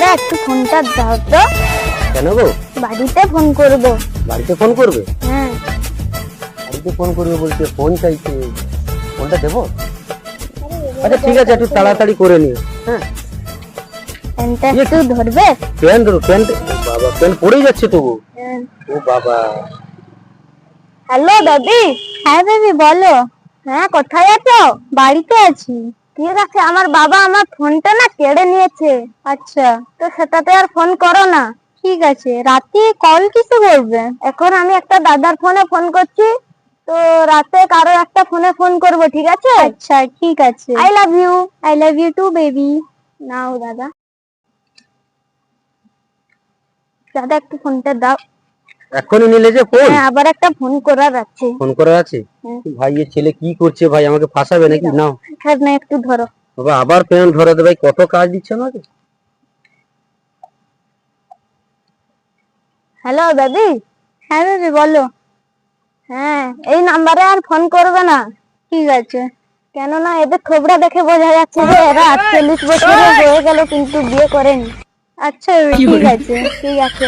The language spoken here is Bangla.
দাদা একটু ফোনটা দাও তো। কেন গো? বাড়িতে ফোন করব। বাড়িতে ফোন করবে? হ্যাঁ। বাড়িতে ফোন করবে বলতে ফোন চাইছে, ফোনটা দেবো? আচ্ছা ঠিক আছে, একটু তাড়াতাড়ি করে নিও। হ্যাঁ, ফোনটা একটু ধরবে? পেন ধরো, পেন। বাবা, পেন পড়েই যাচ্ছে তবু। হ্যাঁ। ও বাবা। হ্যালো দাদি। হ্যাঁ বেবি বলো। হ্যাঁ কোথায় আছো? বাড়িতে আছি। ঠিক আছে, আমার বাবা আমার ফোনটা না কেড়ে নিয়েছে। আচ্ছা, তো সেটাতে আর ফোন করো না। ঠিক আছে, রাতে কল কিসে করবে? এখন আমি একটা দাদার ফোনে ফোন করছি, তো রাতে কারো একটা ফোনে ফোন করব, ঠিক আছে? আচ্ছা ঠিক আছে। I love you too baby. নাও দাদা। দাদা একটু ফোনটা দাও। এখনই নিলে যে ফোন? হ্যাঁ, আবার একটা ফোন করার আছে। ফোন করা আছে? ভাই এর ছেলে কি করছে ভাই, আমাকে ফাঁসাবে নাকি? নাও না, একটু ধরো। বাবা, আবার পেন ধরাতে ভাই, কত কাজ দিচ্ছে আমাকে। হ্যালো দাদি। হ্যাঁ বেবি বলো। হ্যাঁ, এই নাম্বারে আর ফোন করবে না। ঠিক আছে। কেননা এদের থোবড়া দেখে বোঝা যাচ্ছে যে এরা 48 বছরের হয়ে গেল কিন্তু বিয়ে করেনি। আচ্ছা বেবি, ঠিক আছে ঠিক আছে।